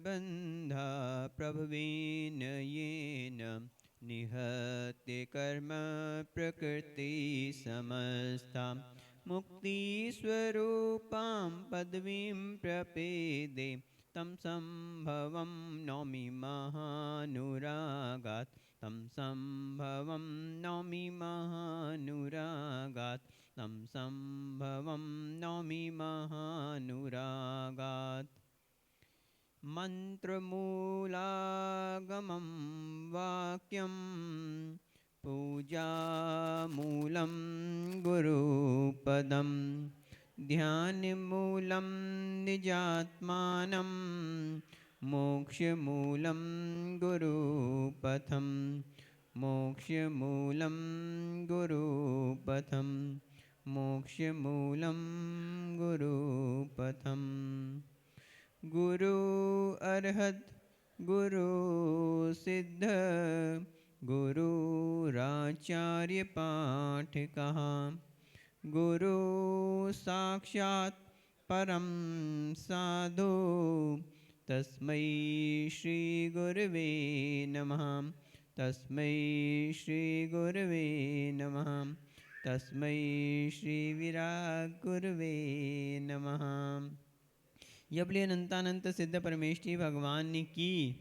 बन्धा प्रभवेन येन निहत्य कर्म प्रकृति समस्ता मुक्तिस्वरूपां पदवीं प्रपेदे तं संभवं नौमि महानुरागात् तं संभवं नौमि महानुरागात् तं संभवं नौमि महानुरागात् मन्त्रमूलागमं वाक्यं पूजामूलं गुरुपदं ध्यानमूलं निजात्मानं मोक्षमूलं गुरुपथं मोक्षमूलं गुरुपथं मोक्षमूलं गुरुपथं गुरु अर्हत गुरु सिद्ध गुरुराचार्य पाठ कहा गुरु साक्षात् परम साधु तस्मै श्री गुरवे नमः तस्मै श्री गुरवे नमः तस्मै श्री विराग गुरवे नमः। यबली अनंतानंत सिद्ध परमेष्ठी भगवान की,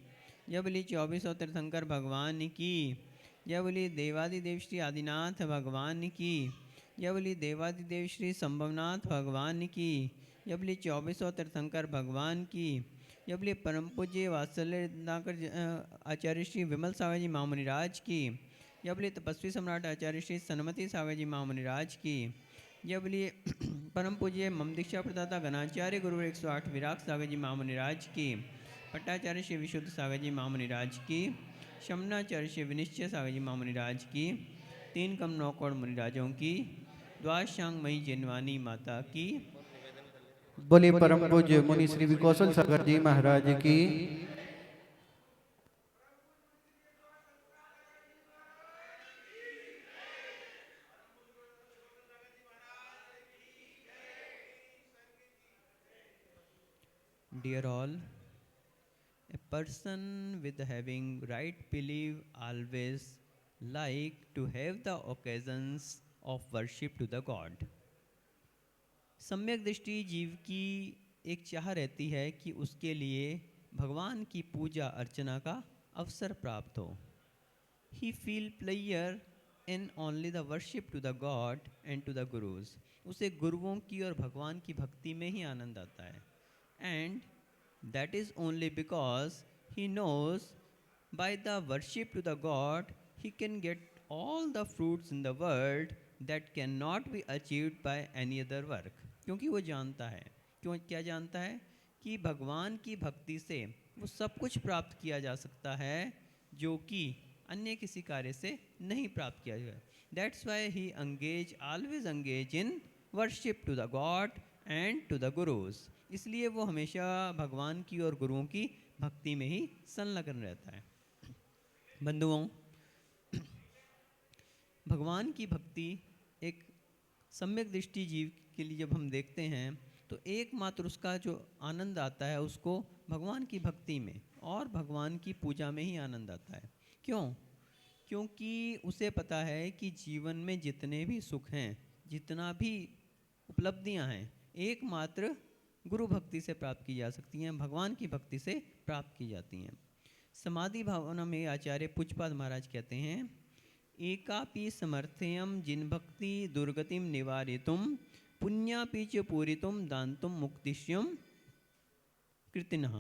यबली 2400 तीर्थंकर भगवान की, यबली देवादिदेव श्री आदिनाथ भगवान की, यबली देवादिदेव श्री संभवनाथ भगवान की, यबली 2400 तीर्थंकर भगवान की, यबली परम पूज्य वात्सल्य आचार्य श्री विमल सागर जी महामुनिराज की, यबली तपस्वी सम्राट आचार्य श्री सनमति सागर जी महामुनिराज की, यबली परम पूज्य मम दीक्षा प्रदाता गणाचार्य गुरु 108 विराग सागर जी महामुनिराज की, पट्टाचार्य श्री विशुद्ध सागर जी महामुनिराज की, शमनाचार्य श्री विनिश्चय सागर जी महामुनिराज की, 3 कम 9 करोड़ मुनिराजों की, द्वादशांग मई जिनवानी माता की, बोले परम पूज्य मुनि श्री विकौशल सागर जी महाराज की। Dear all, a person with having right belief always like to have the occasions of worship to the God. सम्यक दृष्टि जीव की एक चाह रहती है कि उसके लिए भगवान की पूजा अर्चना का अवसर प्राप्त हो। He feel pleasure in only the worship to the God and to the gurus. उसे गुरुओं की और भगवान की भक्ति में ही आनंद आता है। And that is only because he knows by the worship to the God he can get all the fruits in the world that cannot be achieved by any other work. क्योंकि वो जानता है, क्या जानता है कि भगवान की भक्ति से वो सब कुछ प्राप्त किया जा सकता है जो कि अन्य किसी कार्य से नहीं प्राप्त किया जाए। That's why he always engage in worship to the God and to the gurus. इसलिए वो हमेशा भगवान की और गुरुओं की भक्ति में ही संलग्न रहता है। बंधुओं, भगवान की भक्ति एक सम्यक दृष्टि जीव के लिए जब हम देखते हैं तो एकमात्र उसका जो आनंद आता है उसको भगवान की भक्ति में और भगवान की पूजा में ही आनंद आता है। क्यों? क्योंकि उसे पता है कि जीवन में जितने भी सुख हैं, जितना भी उपलब्धियां हैं, एकमात्र गुरु भक्ति से प्राप्त की जा सकती हैं, भगवान की भक्ति से प्राप्त की जाती हैं। समाधि भावना में आचार्य पुष्पपाद महाराज कहते हैं, एकापि समर्थयम जिन भक्ति दुर्गतिम निवारितुम पुण्यापि च पूरितुम दान्तुम मुक्तिश्यम कृतिनः।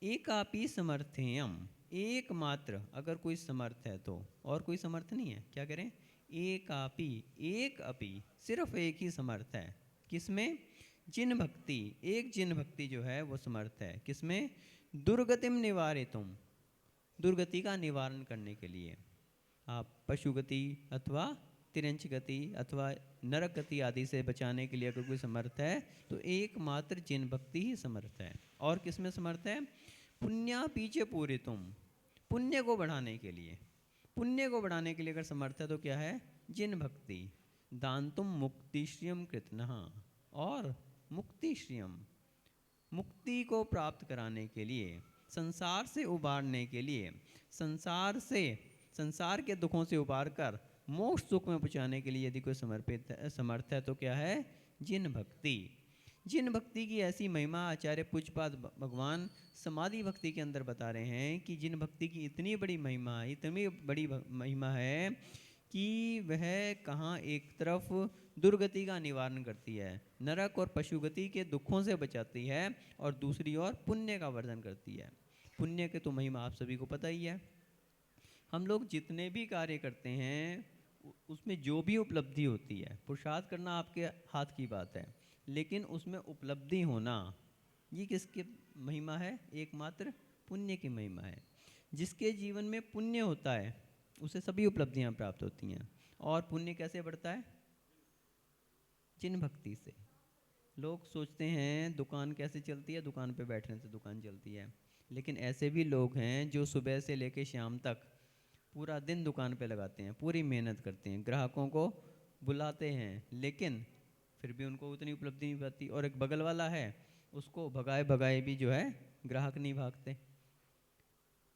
एकापि समर्थयम, एकमात्र अगर कोई समर्थ है तो, और कोई समर्थ नहीं है, क्या करें? एकापि, एक अपि, सिर्फ एक ही समर्थ है। किसमें? जिन भक्ति, एक जिन भक्ति जो है वो समर्थ है। किसमें? दुर्गतिम निवारितुम, दुर्गति का निवारण करने के लिए। आप पशु गति अथवा तिरंच गति अथवा नरक गति आदि से बचाने के लिए अगर कोई समर्थ है तो एकमात्र जिन भक्ति ही समर्थ है। और किसमें समर्थ है? पुण्यापि च पूरितुम, पुण्य को बढ़ाने के लिए, पुण्य को बढ़ाने के लिए अगर समर्थ है तो क्या है? जिन भक्ति। दान्तुम मुक्तिश्रियम कृतनः, और मुक्तिश्रियम, मुक्ति को प्राप्त कराने के लिए, संसार से उबारने के लिए, संसार के दुखों से उबार कर मोक्ष सुख में पहुँचाने के लिए यदि कोई समर्थ है तो क्या है? जिन भक्ति। जिन भक्ति की ऐसी महिमा आचार्य पूज्यपाद भगवान समाधि भक्ति के अंदर बता रहे हैं कि जिन भक्ति की इतनी बड़ी महिमा है कि वह कहाँ एक तरफ दुर्गति का निवारण करती है, नरक और पशुगति के दुखों से बचाती है, और दूसरी ओर पुण्य का वर्धन करती है। पुण्य के तो महिमा आप सभी को पता ही है। हम लोग जितने भी कार्य करते हैं उसमें जो भी उपलब्धि होती है, पुरुषार्थ करना आपके हाथ की बात है, लेकिन उसमें उपलब्धि होना ये किसकी महिमा है? एकमात्र पुण्य की महिमा है। जिसके जीवन में पुण्य होता है उसे सभी उपलब्धियां प्राप्त होती हैं। और पुण्य कैसे बढ़ता है? जिन भक्ति से। लोग सोचते हैं दुकान कैसे चलती है, दुकान पे बैठने से दुकान चलती है, लेकिन ऐसे भी लोग हैं जो सुबह से लेकर शाम तक पूरा दिन दुकान पे लगाते हैं, पूरी मेहनत करते हैं, ग्राहकों को बुलाते हैं, लेकिन फिर भी उनको उतनी उपलब्धि नहीं पाती। और एक बगल वाला है, उसको भगाए भगाए भी जो है ग्राहक नहीं भागते।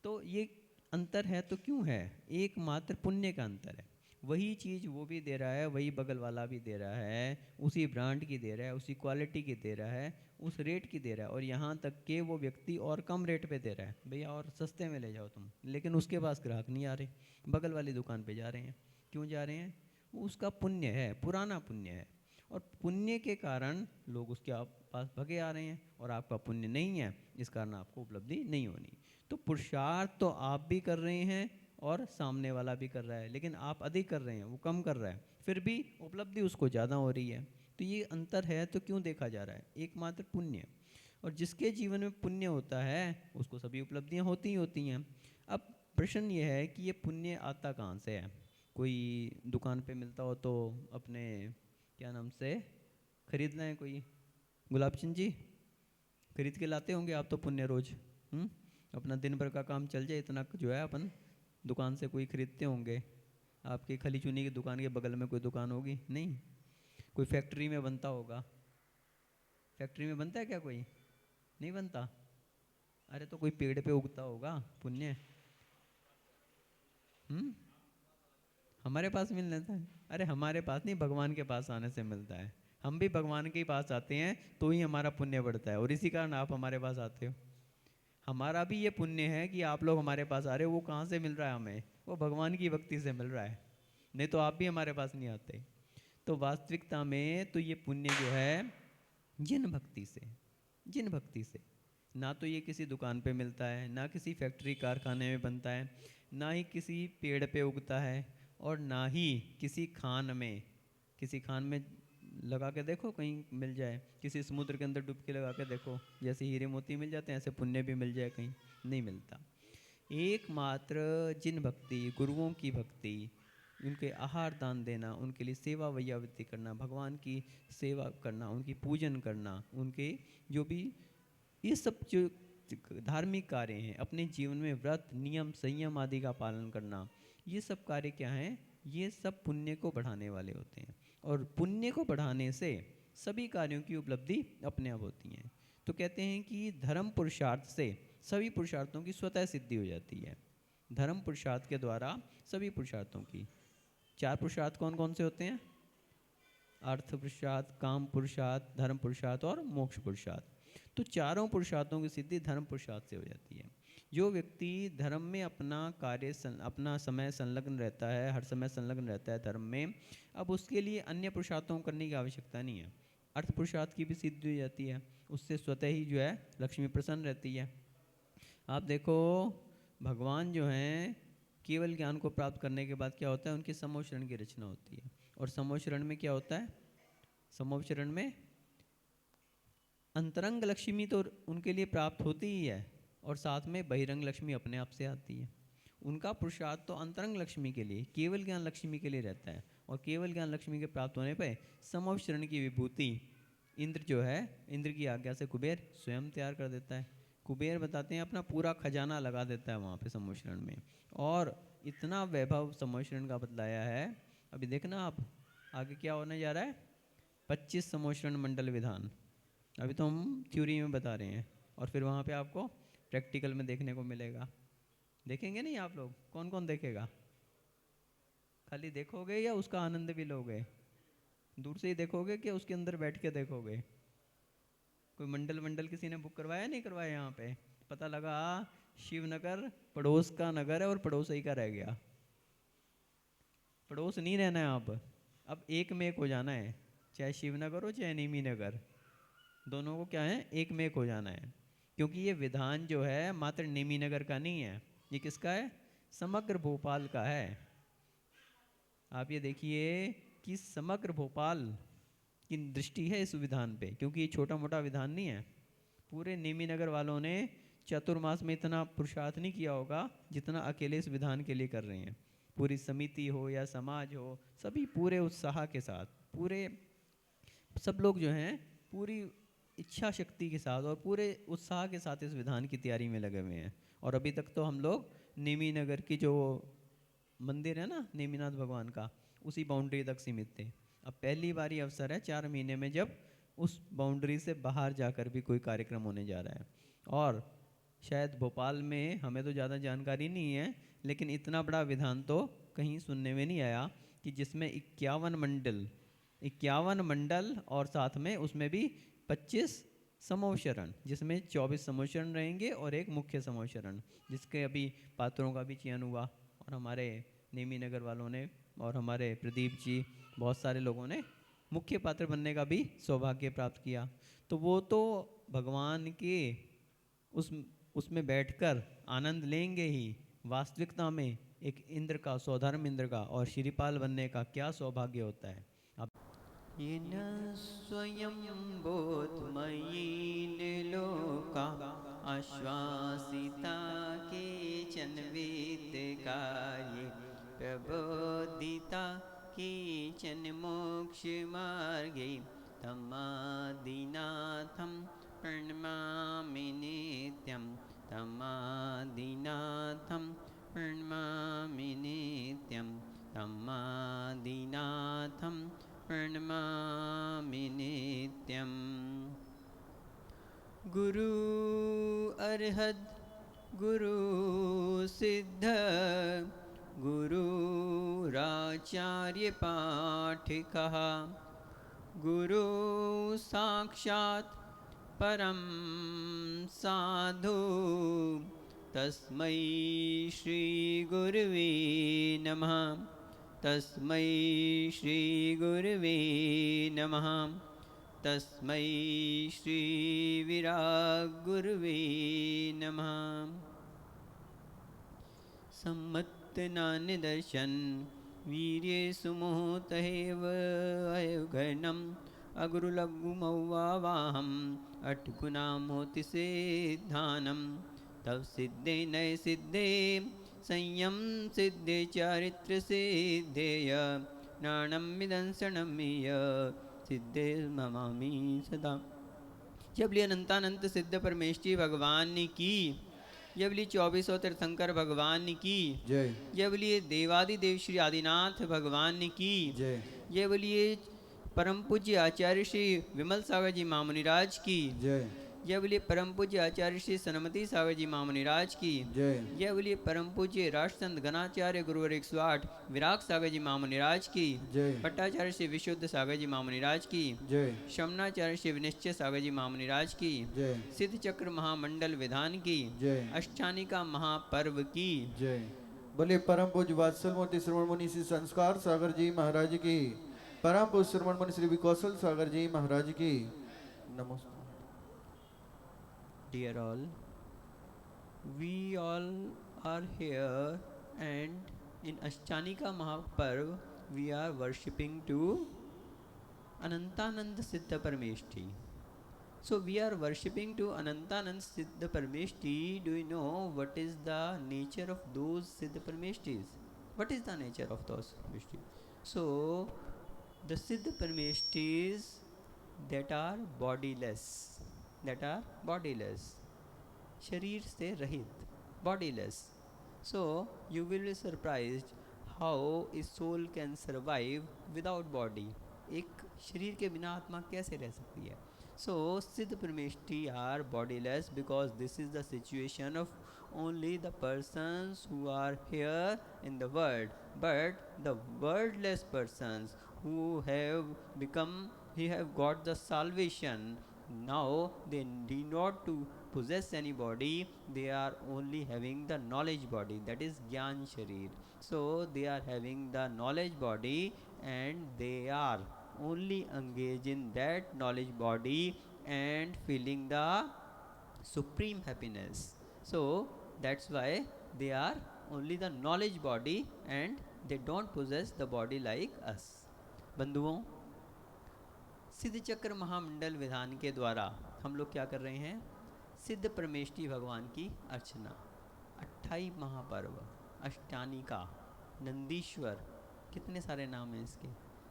तो ये अंतर है तो क्यों है? एकमात्र पुण्य का अंतर है। वही चीज़ वो भी दे रहा है, वही बगल वाला भी दे रहा है, उसी ब्रांड की दे रहा है, उसी क्वालिटी की दे रहा है, उस रेट की दे रहा है, और यहाँ तक कि वो व्यक्ति और कम रेट पे दे रहा है, भैया और सस्ते में ले जाओ तुम, लेकिन उसके पास ग्राहक नहीं आ रहे, बगल वाली दुकान पे जा रहे हैं। क्यों जा रहे हैं? वो उसका पुण्य है, पुराना पुण्य है, और पुण्य के कारण लोग उसके पास भगे आ रहे हैं, और आपका पुण्य नहीं है, इस कारण आपको उपलब्धि नहीं होनी। तो पुरुषार्थ तो आप भी कर रहे हैं और सामने वाला भी कर रहा है, लेकिन आप अधिक कर रहे हैं, वो कम कर रहा है, फिर भी उपलब्धि उसको ज़्यादा हो रही है। तो ये अंतर है तो क्यों देखा जा रहा है? एकमात्र पुण्य। और जिसके जीवन में पुण्य होता है उसको सभी उपलब्धियां होती ही होती हैं। अब प्रश्न ये है कि ये पुण्य आता कहाँ से है? कोई दुकान पे मिलता हो तो अपने क्या नाम से खरीद लें, कोई गुलाब चंद जी खरीद के लाते होंगे आप तो पुण्य रोज। अपना दिन भर का काम चल जाए इतना जो है अपन दुकान से कोई खरीदते होंगे। आपकी खली चुनी की दुकान के बगल में कोई दुकान होगी? नहीं। कोई फैक्ट्री में बनता होगा? फैक्ट्री में बनता है क्या? कोई नहीं बनता। अरे तो कोई पेड़ पे उगता होगा पुण्य। हमारे पास मिल जाता है? अरे हमारे पास नहीं, भगवान के पास आने से मिलता है। हम भी भगवान के पास आते हैं तो ही हमारा पुण्य बढ़ता है, और इसी कारण आप हमारे पास आते हो। हमारा भी ये पुण्य है कि आप लोग हमारे पास आ रहे हो। वो कहाँ से मिल रहा है हमें? वो भगवान की भक्ति से मिल रहा है, नहीं तो आप भी हमारे पास नहीं आते। तो वास्तविकता में तो ये पुण्य जो है जिन भक्ति से, जिन भक्ति से, ना तो ये किसी दुकान पे मिलता है, ना किसी फैक्ट्री कारखाने में बनता है, ना ही किसी पेड़ पे उगता है, और ना ही किसी खान में लगा के देखो कहीं मिल जाए। किसी समुद्र के अंदर डुबकी लगा के देखो, जैसे हीरे मोती मिल जाते हैं ऐसे पुण्य भी मिल जाए, कहीं नहीं मिलता। एकमात्र जिन भक्ति, गुरुओं की भक्ति, उनके आहार दान देना, उनके लिए सेवा वैयावृत्ति करना, भगवान की सेवा करना, उनकी पूजन करना, उनके जो भी ये सब जो धार्मिक कार्य हैं, अपने जीवन में व्रत नियम संयम आदि का पालन करना, ये सब कार्य क्या हैं? ये सब पुण्य को बढ़ाने वाले होते हैं, और पुण्य को बढ़ाने से सभी कार्यों की उपलब्धि अपने आप होती है। तो कहते हैं कि धर्म पुरुषार्थ से सभी पुरुषार्थों की स्वतः सिद्धि हो जाती है। धर्म पुरुषार्थ के द्वारा सभी पुरुषार्थों की। 4 पुरुषार्थ कौन कौन से होते हैं? अर्थ पुरुषार्थ, काम पुरुषार्थ, धर्म पुरुषार्थ और मोक्ष पुरुषार्थ। तो चारों पुरुषार्थों की सिद्धि धर्म पुरुषार्थ से हो जाती है। जो व्यक्ति धर्म में अपना समय संलग्न रहता है, हर समय संलग्न रहता है धर्म में, अब उसके लिए अन्य पुरुषार्थों को करने की आवश्यकता नहीं है। अर्थ पुरुषार्थ की भी सिद्धि हो जाती है, उससे स्वतः ही जो है लक्ष्मी प्रसन्न रहती है। आप देखो भगवान जो हैं केवल ज्ञान को प्राप्त करने के बाद क्या होता है? उनके समोह शरण की रचना होती है। और समोह शरण में क्या होता है? समोह शरण में अंतरंग लक्ष्मी तो उनके लिए प्राप्त होती ही है, और साथ में बहिरंग लक्ष्मी अपने आप से आती है। उनका पुरुषार्थ तो अंतरंग लक्ष्मी के लिए, केवल ज्ञान लक्ष्मी के लिए रहता है, और केवल ज्ञान लक्ष्मी के प्राप्त होने पर समोह शरण की विभूति इंद्र जो है, इंद्र की आज्ञा से कुबेर स्वयं तैयार कर देता है। कुबेर बताते हैं अपना पूरा खजाना लगा देता है वहाँ पे समोह शरण में, और इतना वैभव समोह शरण का बतलाया है। अभी देखना आप आगे क्या होने जा रहा है। 25 समोह शरण मंडल विधान, अभी तो हम थ्योरी में बता रहे हैं, और फिर वहाँ पे आपको प्रैक्टिकल में देखने को मिलेगा। देखेंगे नहीं आप लोग? कौन कौन देखेगा? खाली देखोगे या उसका आनंद भी लोगे? दूर से ही देखोगे कि उसके अंदर बैठ के देखोगे? कोई मंडल मंडल किसी ने बुक करवाया नहीं करवाया? यहाँ पे पता लगा शिवनगर पड़ोस का नगर है और पड़ोस ही का रह गया। पड़ोस नहीं रहना है अब एक में एक हो जाना है, चाहे शिवनगर हो चाहे नेमी नगर, दोनों को क्या है, एक में एक हो जाना है। क्योंकि ये विधान जो है मात्र नेमी नगर का नहीं है, ये किसका है? समग्र भोपाल का है। आप ये देखिए कि समग्र भोपाल की दृष्टि है इस विधान पे, क्योंकि ये छोटा मोटा विधान नहीं है। पूरे नेमी नगर वालों ने चतुर्मास में इतना पुरुषार्थ नहीं किया होगा जितना अकेले इस विधान के लिए कर रहे हैं। पूरी समिति हो या समाज हो, सभी पूरे उत्साह के साथ, पूरे सब लोग जो हैं पूरी इच्छा शक्ति के साथ और पूरे उत्साह के साथ इस विधान की तैयारी में लगे हुए हैं। और अभी तक तो हम लोग नेमी नगर की जो मंदिर है ना नेमीनाथ भगवान का, उसी बाउंड्री तक सीमित थे। अब पहली बारी अवसर है 4 महीने में जब उस बाउंड्री से बाहर जाकर भी कोई कार्यक्रम होने जा रहा है। और शायद भोपाल में, हमें तो ज़्यादा जानकारी नहीं है, लेकिन इतना बड़ा विधान तो कहीं सुनने में नहीं आया कि जिसमें 51 मंडल और साथ में उसमें भी 25 समोशरण, जिसमें 24 समोशरण रहेंगे और एक मुख्य समोशरण, जिसके अभी पात्रों का भी चयन हुआ। और हमारे नेमी नगर वालों ने और हमारे प्रदीप जी, बहुत सारे लोगों ने मुख्य पात्र बनने का भी सौभाग्य प्राप्त किया। तो वो तो भगवान के उसमें बैठकर आनंद लेंगे ही। वास्तविकता में एक इंद्र का, स्वधर्म इंद्र का और श्रीपाल बनने का क्या सौभाग्य होता है। अब ये न स्वयं बोधमयी लोका आश्वासिता केचन वित्तकार्ये प्रबोधिता केचन मोक्षमार्गे तमादिनाथं प्रणमामि नित्यं तमादिनाथं प्रणमामि नित्यं तमादिनाथं प्रणमामि नित्यं। गुरु अर्हद् गुरु सिद्ध गुरुराचार्य पाठिकः गुरु साक्षात् परं साधु तस्मै श्री गुरुवे नमः तस्मै श्री गुरुवे नमः तस्मै श्री विराग गुरुवे नमः। सम्मत्तनानि दर्शन वीर्ये सुमोतहेव अयुघनम् अगुरुलघुमौवाहम् अट्गुणामोति सिद्धानम् तव सिद्धे नय सिद्धे संयम सिद्धे चारित्र सिद्धेय नाणं विदंसनमीय सिद्धे ममामि सदा। जब लिए अनंतानंत सिद्ध परमेष्ठी भगवान की, जब लिए 2400 तीर्थंकर भगवान की जय, जय बोलिए देवादिदेव श्री आदिनाथ भगवान की जय, जय बोलिए परम पूज्य आचार्य श्री विमल सागर जी मामुनिराज की जय, जय बोलिए परम पूज्य आचार्य श्री सनमती सागर जी मामुनिराज की जय, जय बोलिए परम पूज्य राष्ट्रसंत गणाचार्य गुरुवर 108 विराग सागर जी मामुनिराज की जय, भट्टाचार्य श्री विशुद्ध सागर जी मामुनिराज की जय, शमनाचार्य श्री विनिश्चय सागर जी मामुनिराज की जय, सिद्ध चक्र महामंडल विधान की जय, अष्टानिका महापर्व की जय। बोले परम पूज्य वात्सल मूर्ति श्रवण मुनि श्री संस्कार सागर जी महाराज की, परम पूज्य श्रवण मुनि श्री विकौशल सागर जी महाराज की नमस्ते। Dear all, we all are here and in Ashtanika Mahaparv we are worshipping to Anantanand Siddha Parameshti. So we are worshipping to Anantanand Siddha Parameshti. Do you know what is the nature of those Siddha Parameshtis? What is the nature of those Parameshtis? So the Siddha Parameshtis that are bodiless, शरीर से रहित, bodiless. So you will be surprised how a soul can survive without body. एक शरीर के बिना आत्मा कैसे रह सकती है? So Siddha Prameshti are bodiless because this is the situation of only the persons who are here in the world. But the worldless persons who have become, he have got the salvation. Now they need not to possess any body. They are only having the knowledge body, that is Gyan Sharir. So they are having the knowledge body and they are only engage in that knowledge body and feeling the supreme happiness. So that's why they are only the knowledge body and they don't possess the body like us. बंधुओं, सिद्ध चक्र महामंडल विधान के द्वारा हम लोग क्या कर रहे हैं? सिद्ध परमेष्ठी भगवान की अर्चना। 28 महापर्व, अष्टानिका, नंदीश्वर, कितने सारे नाम हैं इसके।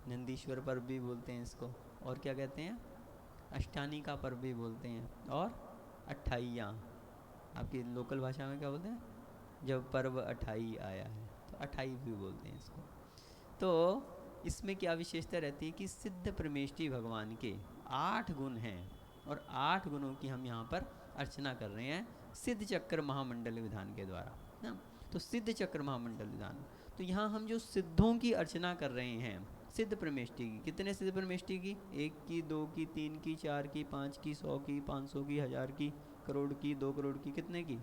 नंदीश्वर पर्व भी बोलते हैं इसको, और क्या कहते हैं? अष्टानिका पर्व भी बोलते हैं, और अट्ठाईयाँ आपकी लोकल भाषा में क्या बोलते हैं? जब पर्व 28 आया है तो 28 भी बोलते हैं इसको। तो इसमें क्या विशेषता रहती है कि सिद्ध परमेष्ठी भगवान के 8 गुण हैं और 8 गुणों की हम यहाँ पर अर्चना कर रहे हैं सिद्ध चक्र महामंडल विधान के द्वारा ना। तो सिद्ध चक्र महामंडल विधान, तो यहाँ हम जो सिद्धों की अर्चना कर रहे हैं सिद्ध परमेष्ठी की, कितने सिद्ध परमेष्ठी की? 1 की, 2 की, 3 की, 4 की, 5 की, 100 की, 500 की, 1000 की, करोड़ की, 2 करोड़ की, कितने की?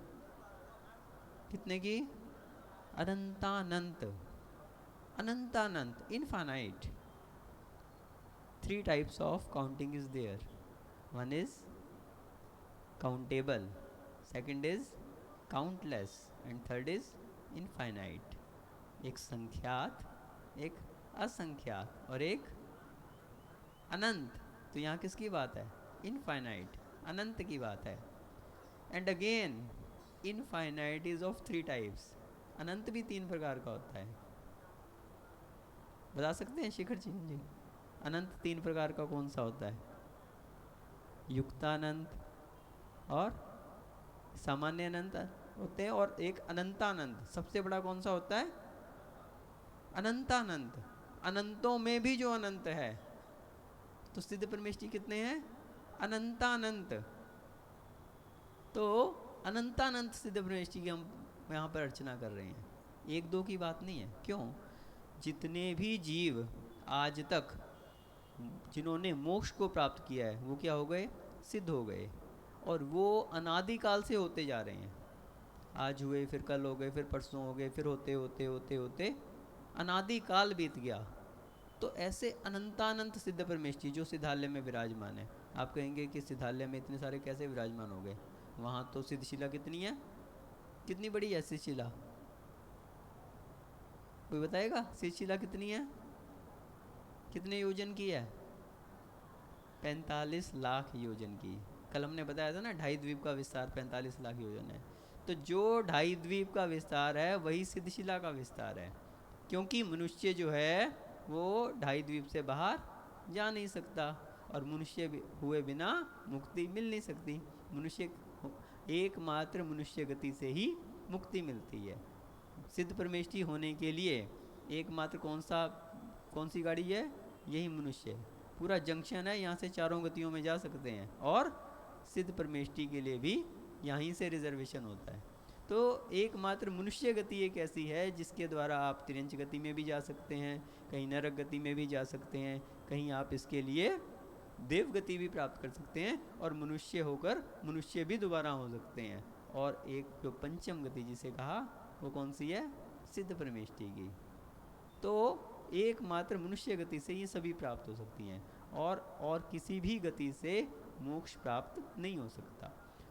कितने की? अनंतानंत, अनंतानंत, infinite. 3 types of counting is there. One is countable, second is countless and third is infinite. एक संख्यात, एक असंख्यात और एक अनंत। तो यहाँ किसकी बात है? इनफाइनाइट, अनंत की बात है। And again infinite is of 3 types. अनंत भी 3 प्रकार का होता है। बता सकते हैं शिखर जी? अनंत 3 प्रकार का कौन सा होता है? युक्तानंत और सामान्य अनंत होते हैं, और एक अनंतानंत। सबसे बड़ा कौन सा होता है? अनंतानंत। अनंतों में भी जो अनंत है। तो सिद्ध परमेष्ठी कितने हैं? अनंतानंत। तो अनंतानंत सिद्ध परमेष्ठी की हम यहाँ पर अर्चना कर रहे हैं। 1-2 की बात नहीं है। क्यों? जितने भी जीव आज तक जिन्होंने मोक्ष को प्राप्त किया है वो क्या हो गए? सिद्ध हो गए, और वो अनादिकाल से होते जा रहे हैं। आज हुए, फिर कल हो गए, फिर परसों हो गए, फिर होते होते होते होते अनादिकाल बीत गया। तो ऐसे अनंतानंत सिद्ध परमेष्ठी जो सिद्धालय में विराजमान है। आप कहेंगे कि सिद्धालय में इतने सारे कैसे विराजमान हो गए? वहाँ तो सिद्धशिला कितनी है? कितनी बड़ी है सिद्धशिला? कोई बताएगा? सिद्धशिला कितनी है? कितने योजन की है? 45 लाख योजन की। कल हमने बताया था ना, 2.5 द्वीप का विस्तार 45 लाख योजन है। तो जो 2.5 द्वीप का विस्तार है वही सिद्धशिला का विस्तार है। क्योंकि मनुष्य जो है वो 2.5 द्वीप से बाहर जा नहीं सकता, और मनुष्य हुए बिना मुक्ति मिल नहीं सकती। मनुष्य एकमात्र मनुष्य गति से ही मुक्ति मिलती है। सिद्ध परमेष्ठी होने के लिए एकमात्र कौन सी गाड़ी है? यही मनुष्य। पूरा जंक्शन है, यहाँ से चारों गतियों में जा सकते हैं, और सिद्ध परमेष्ठी के लिए भी यहीं से रिजर्वेशन होता है। तो एकमात्र मनुष्य गति एक ऐसी है जिसके द्वारा आप तिरंच गति में भी जा सकते हैं, कहीं नरक गति में भी जा सकते हैं, कहीं आप इसके लिए देव गति भी प्राप्त कर सकते हैं, और मनुष्य होकर मनुष्य भी दोबारा हो सकते हैं। और एक जो पंचम गति जिसे कहा वो कौन सी है? सिद्ध परमेष्ठी की। तो एकमात्र मनुष्य गति से ये सभी प्राप्त हो सकती हैं, और किसी भी गति से मोक्ष प्राप्त नहीं हो सकता।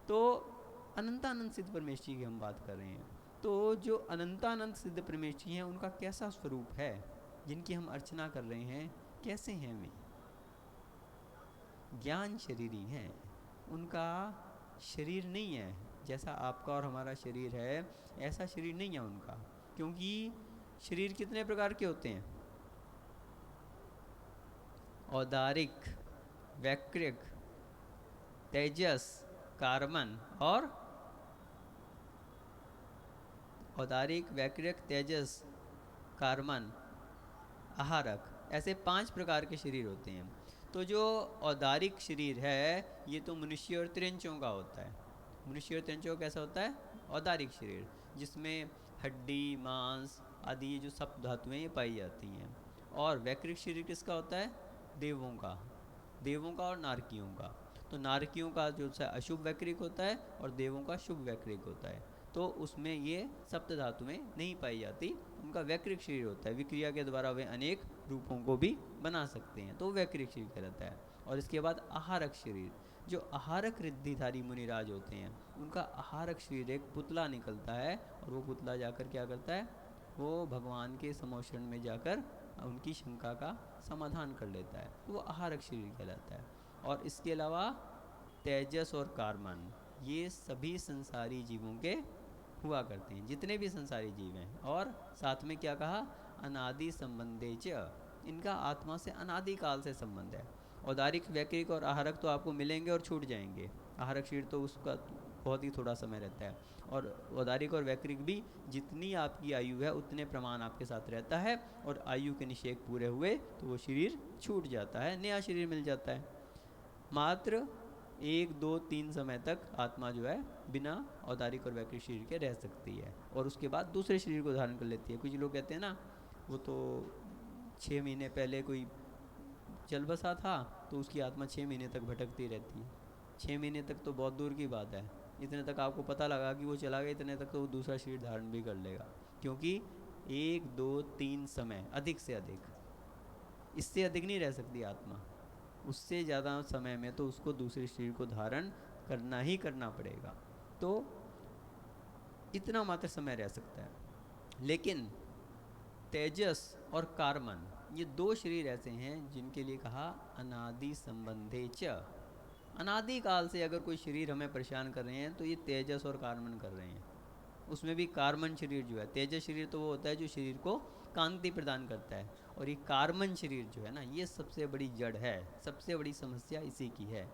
तो अनंतानंद सिद्ध परमेष्ठी की हम बात कर रहे हैं। तो जो अनंतानंद सिद्ध परमेष्ठी हैं उनका कैसा स्वरूप है जिनकी हम अर्चना कर रहे हैं? कैसे हैं वे? ज्ञान शरीरी हैं। उनका शरीर नहीं है जैसा आपका और हमारा शरीर है, ऐसा शरीर नहीं है उनका। क्योंकि शरीर कितने प्रकार के होते हैं? औदारिक, वैक्रिक, तेजस, कार्बन और औदारिक, वैक्रिक, तेजस, कार्बन, आहारक, ऐसे 5 प्रकार के शरीर होते हैं। तो जो औदारिक शरीर है ये तो मनुष्य और त्रिंचों का होता है। मनुष्य और त्रिंचों का कैसा होता है? औदारिक शरीर, जिसमें हड्डी, मांस आदि ये जो सप्त धातुएं ये पाई जाती हैं। और वैकृक शरीर किसका होता है? देवों का, देवों का और नारकियों का। तो नारकियों का जो है अशुभ वैकृक होता है और देवों का शुभ वैकृक होता है। तो उसमें ये सप्त धातुएं नहीं पाई जाती, उनका वैकृक शरीर होता है। विक्रिया के द्वारा वे अनेक रूपों को भी बना सकते हैं, तो वैकृक शरीर कहलाता है। और इसके बाद आहारक शरीर, जो आहारक रिद्धिधारी मुनिराज होते हैं उनका आहारक शरीर एक पुतला निकलता है, और वो पुतला जाकर क्या करता है? वो भगवान के समोषण में जाकर उनकी शंका का समाधान कर लेता है, तो वो आहारक शरीर कहलाता है। और इसके अलावा तेजस और कार्बन, ये सभी संसारी जीवों के हुआ करते हैं, जितने भी संसारी जीव हैं। और साथ में क्या कहा? अनादि संबंधे च, इनका आत्मा से अनादि काल से संबंध है। औदारिक, वैकृक और आहारक तो आपको मिलेंगे और छूट जाएंगे। आहारक शरीर तो उसका बहुत ही थोड़ा समय रहता है, और औदारिक और वैकृक भी जितनी आपकी आयु है उतने प्रमाण आपके साथ रहता है, और आयु के निषेक पूरे हुए तो वो शरीर छूट जाता है, नया शरीर मिल जाता है। मात्र 1, 2, 3 समय तक आत्मा जो है बिना औदारिक और वैकृक शरीर के रह सकती है, और उसके बाद दूसरे शरीर को धारण कर लेती है। कुछ लोग कहते हैं ना, वो तो 6 महीने पहले कोई चल बसा था तो उसकी आत्मा 6 महीने तक भटकती रहती है। 6 महीने तक तो बहुत दूर की बात है, इतने तक आपको पता लगा कि वो चला गया, इतने तक तो वो दूसरा शरीर धारण भी कर लेगा। क्योंकि 1, 2, 3 समय, अधिक से अधिक, इससे अधिक नहीं रह सकती आत्मा। उससे ज़्यादा समय में तो उसको दूसरे शरीर को धारण करना ही करना पड़ेगा। तो इतना मात्र समय रह सकता है। लेकिन तेजस और कार्बन, ये 2 शरीर ऐसे हैं जिनके लिए कहा अनादि संबंधे च। अनादि काल से अगर कोई शरीर हमें परेशान कर रहे हैं तो ये तेजस और कार्बन कर रहे हैं। उसमें भी कार्बन शरीर जो है, तेजस शरीर तो वो होता है जो शरीर को कांति प्रदान करता है, और ये कार्बन शरीर जो है ना, ये सबसे बड़ी जड़ है, सबसे बड़ी समस्या इसी की है।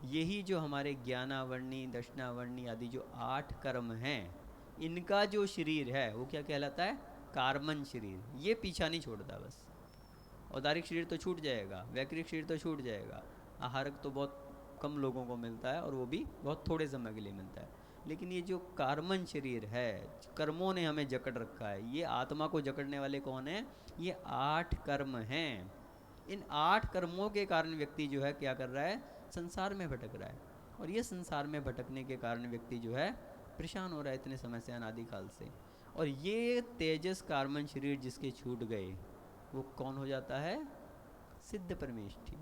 यही जो हमारे ज्ञानावर्णी, दक्षिणावर्णी आदि जो 8 कर्म हैं, इनका जो शरीर है वो क्या कहलाता है? कार्बन शरीर। ये पीछा नहीं छोड़ता बस। औदारिक शरीर तो छूट जाएगा, वैकृक शरीर तो छूट जाएगा, आहारक तो बहुत कम लोगों को मिलता है, और वो भी बहुत थोड़े समय के लिए मिलता है। लेकिन ये जो कार्बन शरीर है, कर्मों ने हमें जकड़ रखा है। ये आत्मा को जकड़ने वाले कौन है? ये 8 कर्म हैं। इन 8 कर्मों के कारण व्यक्ति जो है क्या कर रहा है? संसार में भटक रहा है। और ये संसार में भटकने के कारण व्यक्ति जो है परेशान हो रहा है इतने समय से, अनादिकाल से। और ये तेजस कार्बन शरीर जिसके छूट गए, वो कौन हो जाता है? सिद्ध परमेष्ठी।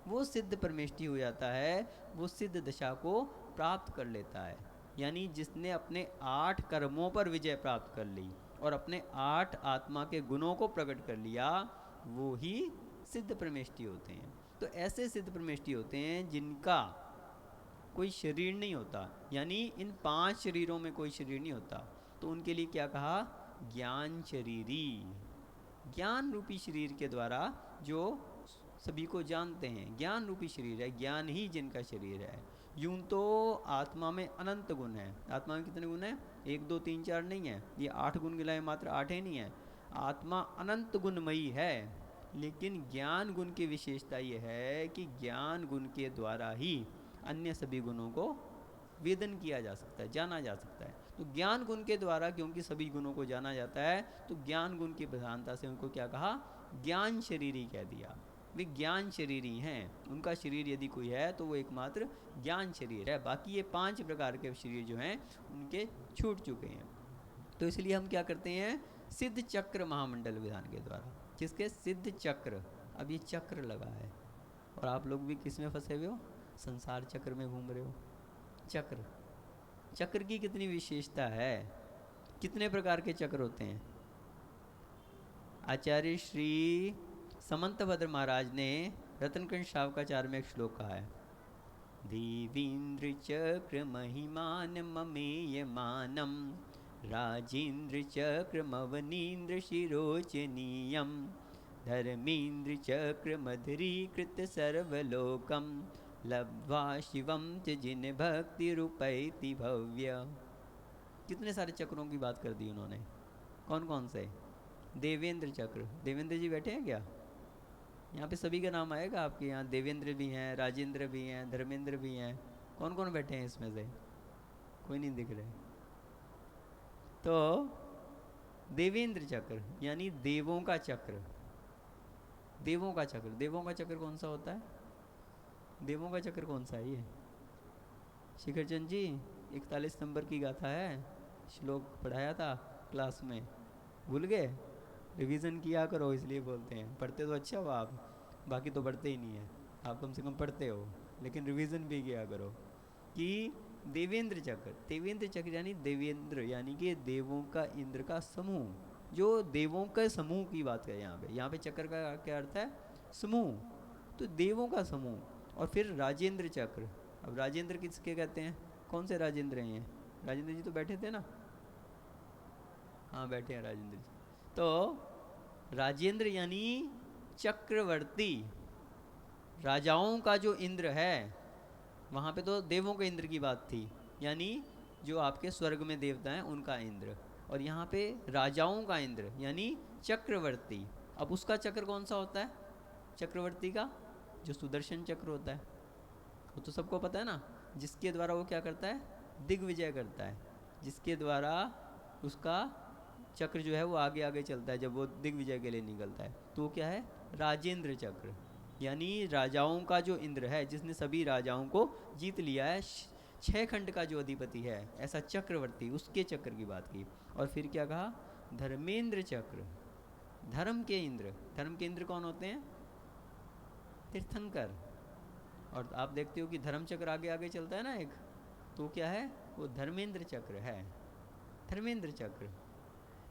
वो सिद्ध परमेष्ठी हो जाता है, वो सिद्ध दशा को प्राप्त कर लेता है। यानी जिसने अपने 8 कर्मों पर विजय प्राप्त कर ली और अपने 8 आत्मा के गुणों को प्रकट कर लिया, वो ही सिद्ध परमेष्ठी होते हैं। तो ऐसे सिद्ध परमेष्ठी होते हैं जिनका कोई शरीर नहीं होता, यानी इन 5 शरीरों में कोई शरीर नहीं होता। तो उनके लिए क्या कहा? ज्ञान शरीरी। ज्ञान रूपी शरीर के द्वारा जो सभी को जानते हैं, ज्ञान रूपी शरीर है, ज्ञान ही जिनका शरीर है। यूं तो आत्मा में अनंत गुण है। आत्मा में कितने गुण हैं? 1, 2, 3, 4 नहीं है, ये 8 गुण गिलाए मात्र 8 ही नहीं है। आत्मा अनंत गुणमयी है, लेकिन ज्ञान गुण की विशेषता ये है कि ज्ञान गुण के द्वारा ही अन्य सभी गुणों को वेदन किया जा सकता है, जाना जा सकता है। तो ज्ञान गुण के द्वारा क्योंकि सभी गुणों को जाना जाता है, तो ज्ञान गुण की प्रधानता से उनको क्या कहा? ज्ञान शरीरी कह दिया। वे ज्ञान शरीरी हैं। उनका शरीर यदि कोई है तो वो एकमात्र ज्ञान शरीर है। बाकी ये 5 प्रकार के शरीर जो हैं उनके छूट चुके हैं। तो इसलिए हम क्या करते हैं? सिद्ध चक्र महामंडल विधान के द्वारा। किसके? सिद्ध चक्र। अब ये चक्र लगा है, और आप लोग भी किस में फंसे हुए हो? संसार चक्र में घूम रहे हो। चक्र, चक्र की कितनी विशेषता है, कितने प्रकार के चक्र होते हैं? आचार्य श्री समंतभद्र महाराज ने रत्नकंठ शावकाचार्य में एक श्लोक कहा है, देवीन्द्र चक्र महिमान ममेयमानम राजेन्द्र चक्र मवनीन्द्र शिरोचनीयम धर्मेन्द्र चक्र मधुरीकृत सर्वलोकम लब्ध्वा शिवम च जिन भक्ति रूपैति भव्य। कितने सारे चक्रों की बात कर दी उन्होंने। कौन कौन से? देवेंद्र चक्र। देवेंद्र जी बैठे हैं क्या? यहाँ पे सभी का नाम आएगा आपके यहाँ। देवेंद्र भी हैं, राजेंद्र भी हैं, धर्मेंद्र भी हैं। कौन कौन बैठे हैं इसमें से? कोई नहीं दिख रहे। तो देवेंद्र चक्र यानी देवों का चक्र। देवों का चक्र, देवों का चक्र कौन सा होता है? देवों का चक्र कौन सा है ये? शिखर चंद जी, 41 नंबर की गाथा है, श्लोक पढ़ाया था क्लास में, भूल गए? रिवीजन किया करो इसलिए बोलते हैं। पढ़ते तो अच्छा हो आप, बाकी तो पढ़ते ही नहीं है। आप कम से कम पढ़ते हो, लेकिन रिवीजन भी किया करो। कि देवेंद्र चक्र, देवेंद्र चक्र यानी देवेंद्र यानी कि देवों का इंद्र का समूह, जो देवों के समूह की बात है यहाँ पे चक्र का क्या अर्थ है? समूह। तो देवों का समूह। और फिर राजेंद्र चक्र। अब राजेंद्र किसके कहते हैं? कौन से राजेंद्र हैं ये? राजेंद्र जी तो बैठे थे ना? हाँ बैठे हैं राजेंद्र जी। तो राजेंद्र यानी चक्रवर्ती, राजाओं का जो इंद्र है। वहाँ पे तो देवों के इंद्र की बात थी, यानी जो आपके स्वर्ग में देवता हैं उनका इंद्र। और यहाँ पे राजाओं का इंद्र यानी चक्रवर्ती। अब उसका चक्र कौन सा होता है? चक्रवर्ती का जो सुदर्शन चक्र होता है, वो तो सबको पता है ना, जिसके द्वारा वो क्या करता है? दिग्विजय करता है। जिसके द्वारा उसका चक्र जो है वो आगे आगे चलता है जब वो दिग्विजय के लिए निकलता है, तो वो क्या है? राजेंद्र चक्र। यानी राजाओं का जो इंद्र है, जिसने सभी राजाओं को जीत लिया है, 6 खंड का जो अधिपति है, ऐसा चक्रवर्ती, उसके चक्र की बात की। और फिर क्या कहा? धर्मेंद्र चक्र, धर्म के इंद्र। धर्म के इंद्र कौन होते हैं? तीर्थंकर। और आप देखते हो कि धर्म चक्र आगे आगे चलता है ना एक, तो क्या है? वो धर्मेंद्र चक्र है, धर्मेंद्र चक्र।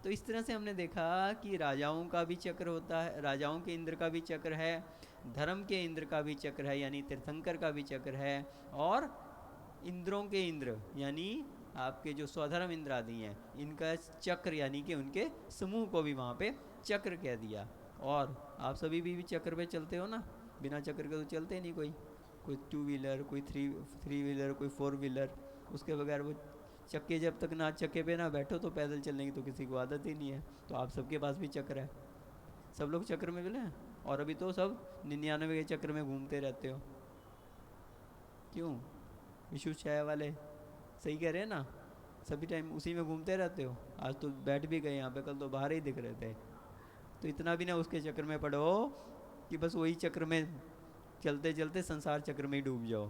तो इस तरह से हमने देखा कि राजाओं का भी चक्र होता है, राजाओं के इंद्र का भी चक्र है, धर्म के इंद्र का भी चक्र है यानी तीर्थंकर का भी चक्र है, और इंद्रों के इंद्र यानी आपके जो स्वधर्म इंद्र आदि हैं, इनका चक्र यानी कि उनके समूह को भी वहाँ पे चक्र कह दिया। और आप सभी भी चक्र पे चलते हो ना, बिना चक्र के तो चलते नहीं। कोई 2 व्हीलर, कोई 3 व्हीलर, कोई 4 व्हीलर, उसके बगैर वो चक्के जब तक ना चक्के पे ना बैठो तो पैदल चलने की तो किसी को आदत ही नहीं है। तो आप सबके पास भी चक्र है, सब लोग चक्र में मिले हैं। और अभी तो सब 99 के चक्र में घूमते रहते हो। क्यों? विशु छाया वाले सही कह रहे हैं ना, सभी टाइम उसी में घूमते रहते हो। आज तो बैठ भी गए यहाँ पे, कल तो बाहर ही दिख रहे थे। तो इतना भी ना उसके चक्र में पड़ो कि बस वही चक्र में चलते चलते संसार चक्र में ही डूब जाओ।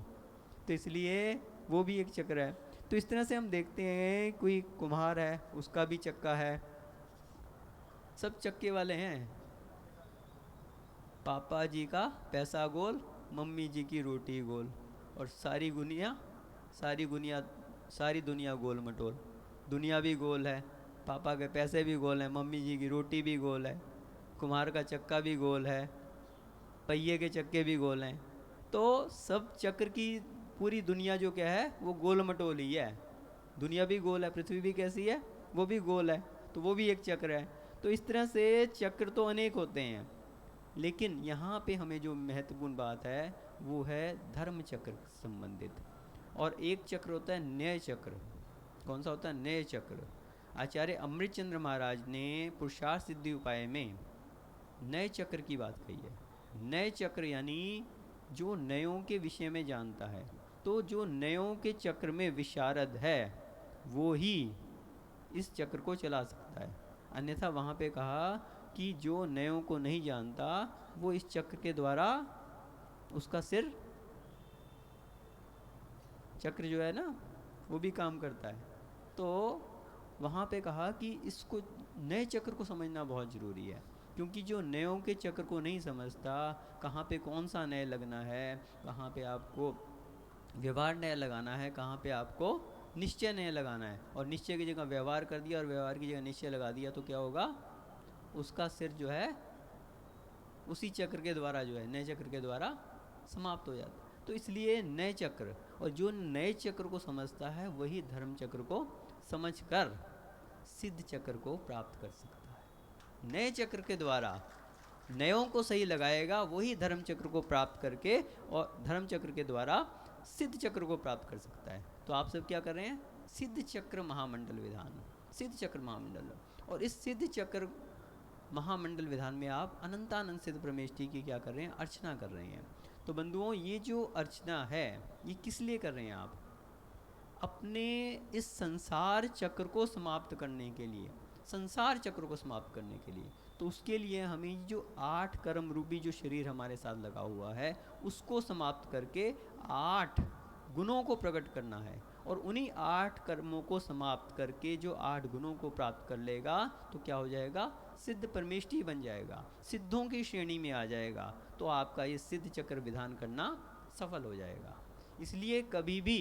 तो इसलिए वो भी एक चक्र है। तो इस तरह से हम देखते हैं, कोई कुम्हार है, उसका भी चक्का है, सब चक्के वाले हैं। पापा जी का पैसा गोल, मम्मी जी की रोटी गोल, और सारी दुनिया गोल मटोल। दुनिया भी गोल है, पापा के पैसे भी गोल हैं, मम्मी जी की रोटी भी गोल है, कुम्हार का चक्का भी गोल है, पहिए के चक्के भी गोल हैं। तो सब चक्र की पूरी दुनिया जो क्या है वो गोल मटोल ही है। दुनिया भी गोल है, पृथ्वी भी कैसी है? वो भी गोल है, तो वो भी एक चक्र है। तो इस तरह से चक्र तो अनेक होते हैं, लेकिन यहाँ पे हमें जो महत्वपूर्ण बात है वो है धर्म चक्र संबंधित। और एक चक्र होता है न्याय चक्र। कौन सा होता है? न्याय चक्र। आचार्य अमृतचंद्र महाराज ने पुरुषार्थ सिद्धि उपाय में नए चक्र की बात कही है। नए चक्र यानी जो नयों के विषय में जानता है। तो जो नयों के चक्र में विशारद है वो ही इस चक्र को चला सकता है। अन्यथा वहाँ पे कहा कि जो नयों को नहीं जानता वो इस चक्र के द्वारा उसका सिर, चक्र जो है ना वो भी काम करता है। तो वहाँ पे कहा कि इसको, नए चक्र को समझना बहुत ज़रूरी है, क्योंकि जो नयों के चक्र को नहीं समझता, कहाँ पे कौन सा नय लगना है, कहाँ पे आपको व्यवहार नय लगाना है, कहाँ पे आपको निश्चय नय लगाना है, और निश्चय की जगह व्यवहार कर दिया और व्यवहार की जगह निश्चय लगा दिया, तो क्या होगा? उसका सिर जो है उसी चक्र के द्वारा जो है, नए चक्र के द्वारा समाप्त हो जाता है। तो इसलिए नए चक्र, और जो नए चक्र को समझता है वही धर्म चक्र को समझकर सिद्ध चक्र को प्राप्त कर सकता है। नए चक्र के द्वारा नयों को सही लगाएगा वही धर्म चक्र को प्राप्त करके और धर्म चक्र के द्वारा सिद्ध चक्र को प्राप्त कर सकता है। तो आप सब क्या कर रहे हैं? सिद्ध चक्र महामंडल विधान, सिद्ध चक्र महामंडल। और इस सिद्ध चक्र महामंडल विधान में आप अनंतानंद सिद्ध परमेष्ठी की क्या कर रहे हैं, अर्चना कर रहे हैं। तो बंधुओं, ये जो अर्चना है ये किस लिए कर रहे हैं आप? अपने इस संसार चक्र को समाप्त करने के लिए, संसार चक्र को समाप्त करने के लिए। तो उसके लिए हमें जो 8 कर्म रूपी जो शरीर हमारे साथ लगा हुआ है उसको समाप्त करके 8 गुणों को प्रकट करना है। और उन्हीं 8 कर्मों को समाप्त करके जो 8 गुणों को प्राप्त कर लेगा तो क्या हो जाएगा, सिद्ध परमेष्ठी बन जाएगा, सिद्धों की श्रेणी में आ जाएगा। तो आपका ये सिद्ध चक्र विधान करना सफल हो जाएगा। इसलिए कभी भी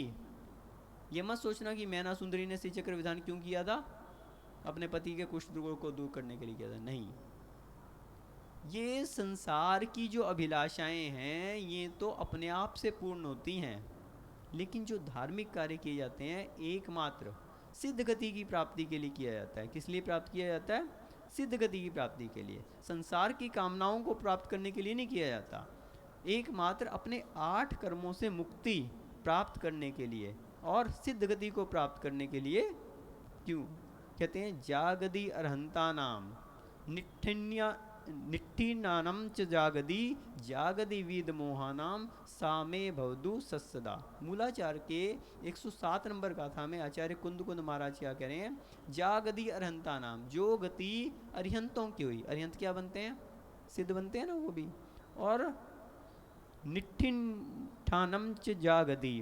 ये मत सोचना कि मैना सुंदरी ने श्री चक्र विधान क्यों किया था, अपने पति के कुष्ठ रोग को दूर करने के लिए किया था, नहीं। ये संसार की जो अभिलाषाएं हैं ये तो अपने आप से पूर्ण होती हैं, लेकिन जो धार्मिक कार्य किए जाते हैं एकमात्र सिद्ध गति की प्राप्ति के लिए किया जाता है। किस लिए प्राप्त किया जाता है? सिद्ध गति की प्राप्ति के लिए। संसार की कामनाओं को प्राप्त करने के लिए नहीं किया जाता, एकमात्र अपने 8 कर्मों से मुक्ति प्राप्त करने के लिए और सिद्ध गति को प्राप्त करने के लिए। क्यों कहते हैं? जागदी अरहंता नाम निट्ठिनानम च जागदी जागदी वीद मोहानाम सामे भवदु सत्सदा। मूलाचार के 107 नंबर गाथा में आचार्य कुंद महाराज क्या कह रहे हैं? जागदी अरहंता नाम, जो गति अरिहंतों की हुई। अरिहंत क्या बनते हैं? सिद्ध बनते हैं ना वो भी। और निट्ठिनानम च जागदी,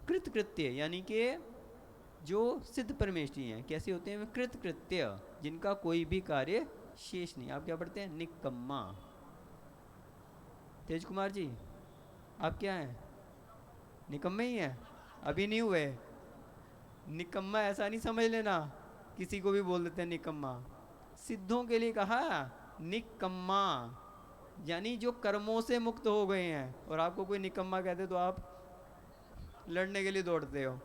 कृतकृत्य यानी कि जो सिद्ध परमेष्ठी हैं कैसे होते हैं? कृतकृत्य, जिनका कोई भी कार्य शेष नहीं। आप क्या पढ़ते हैं? निकम्मा। तेज कुमार जी आप क्या हैं? निकम्मे ही हैं? अभी नहीं हुए। निकम्मा ऐसा नहीं समझ लेना, किसी को भी बोल देते हैं निकम्मा। सिद्धों के लिए कहा निकम्मा, यानी जो कर्मों से मुक्त हो गए हैं। और आपको कोई निकम्मा कहते तो आप लड़ने के लिए दौड़ते हो।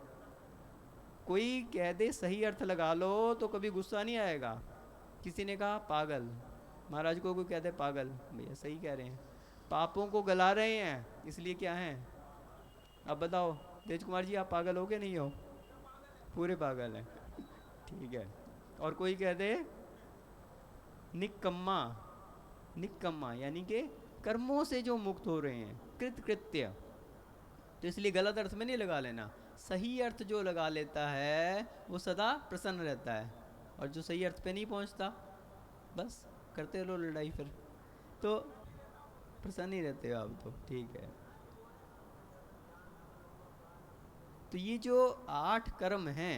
कोई कह दे सही अर्थ लगा लो तो कभी गुस्सा नहीं आएगा। किसी ने कहा पागल, महाराज को कोई कहते पागल, भैया सही कह रहे हैं, पापों को गला रहे हैं, इसलिए क्या है? अब बताओ तेज कुमार जी, आप पागल हो के नहीं हो? पूरे पागल हैं, ठीक है। और कोई कह दे निकम्मा, निकम्मा यानी कि कर्मों से जो मुक्त हो रहे हैं, कृतकृत्य। तो इसलिए गलत अर्थ में नहीं लगा लेना, सही अर्थ जो लगा लेता है वो सदा प्रसन्न रहता है, और जो सही अर्थ पे नहीं पहुंचता बस करते रहो लड़ाई, फिर तो प्रसन्न ही रहते हो आप तो, ठीक है। तो ये जो 8 कर्म हैं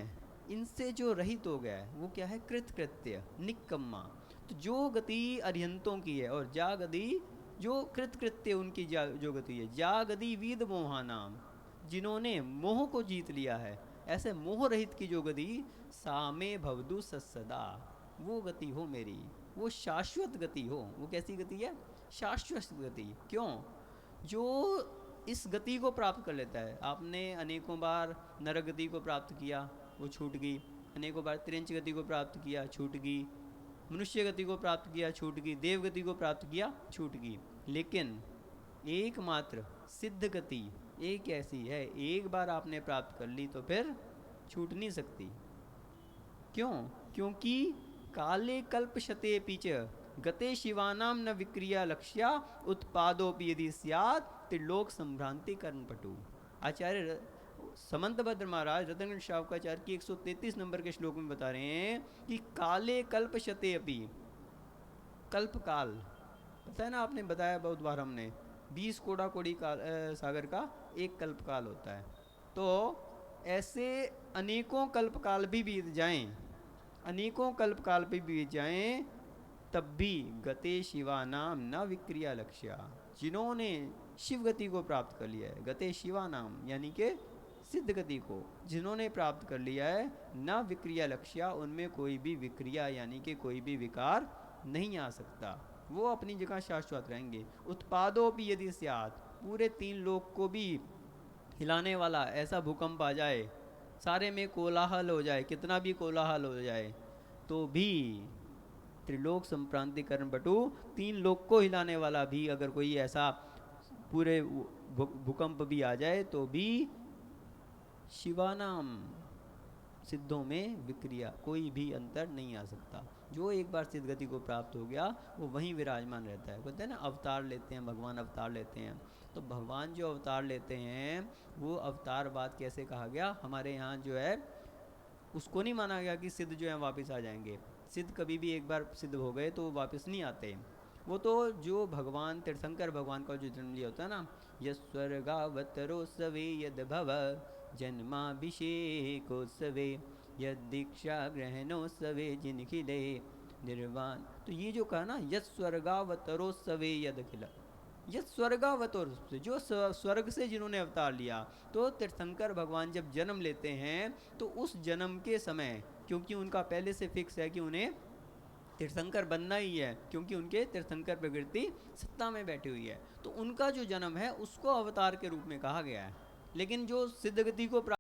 इनसे जो रहित हो गया है वो क्या है? कृतकृत्य, निकम्मा। तो जो गति अरिहंतों की है, और जागदी जो कृतकृत्य उनकी जो गति है, जागदी वीद मोहानाम, जिन्होंने मोह को जीत लिया है, ऐसे मोह रहित की जो गति, सामे भवदु सत्सदा, वो गति हो मेरी, वो शाश्वत गति हो। वो कैसी गति है? शाश्वत गति। क्यों? जो इस गति को प्राप्त कर लेता है। आपने अनेकों बार नरक गति को प्राप्त किया, वो छूट गई। अनेकों बार त्रिंच गति को प्राप्त किया, छूट गई। मनुष्य गति को प्राप्त किया, छूट गई। देव गति को प्राप्त किया, छूट गई। लेकिन एकमात्र सिद्ध गति एक ऐसी है, एक बार आपने प्राप्त कर ली तो फिर छूट नहीं सकती। क्यों? क्योंकि काले कल्प शते पीच गते शिवानाम न विक्रिया लक्ष्या उत्पादोपि यदि स्यात् त्रिलोक संभ्रांति कर्णपटु। आचार्य समंतभद्र महाराज रतनगढ़ शावकाचार्य की 133 नंबर के श्लोक में बता रहे हैं कि काले कल्प शते अपि, कल्प काल पता है ना, आपने बताया बहुत बार हमने, 20 कोड़ा कोड़ी सागर का एक कल्प काल होता है। तो ऐसे अनेकों कल्प काल भी बीत जाएं, अनेकों कल्प काल भी बीत जाएं, तब भी गते शिवानाम न विक्रिया लक्ष्या, जिन्होंने शिव गति को प्राप्त कर लिया है, गते शिवानाम यानी कि सिद्ध गति को जिन्होंने प्राप्त कर लिया है, न विक्रिया लक्ष्या, उनमें कोई भी विक्रिया यानी कि कोई भी विकार नहीं आ सकता, वो अपनी जगह शाश्वत रहेंगे। उत्पादों भी यदि स्यात्, पूरे 3 लोक को भी हिलाने वाला ऐसा भूकंप आ जाए, सारे में कोलाहल हो जाए, कितना भी कोलाहल हो जाए, तो भी त्रिलोक संप्रांति करण बटु, 3 लोक को हिलाने वाला भी अगर कोई ऐसा पूरे भूकंप भी आ जाए तो भी शिवानाम सिद्धों में विक्रिया, कोई भी अंतर नहीं आ सकता। जो एक बार सिद्ध गति को प्राप्त हो गया वो वहीं विराजमान रहता है। कहते हैं ना अवतार लेते हैं भगवान, अवतार लेते हैं। तो भगवान जो अवतार लेते हैं वो अवतारवाद कैसे कहा गया, हमारे यहाँ जो है उसको नहीं माना गया कि सिद्ध जो है वापस आ जाएंगे। सिद्ध कभी भी एक बार सिद्ध हो गए तो वो वापस नहीं आते। वो तो जो भगवान तीर्थंकर भगवान का जो जन्म लिया होता है ना, यस्वर्गावतरो सवे यद भव जन्माभिषेकोत्सवे यद दीक्षा ग्रहणोत्सवे जिनखिले निर्वाण। तो ये जो कहा ना यस्वर्गावतरोत्सवे यद खिला, यह स्वर्गावतोर, जो स्वर्ग से जिन्होंने अवतार लिया। तो तीर्थंकर भगवान जब जन्म लेते हैं तो उस जन्म के समय, क्योंकि उनका पहले से फिक्स है कि उन्हें तीर्थंकर बनना ही है, क्योंकि उनके तीर्थंकर प्रकृति सत्ता में बैठी हुई है, तो उनका जो जन्म है उसको अवतार के रूप में कहा गया है। लेकिन जो सिद्ध गति को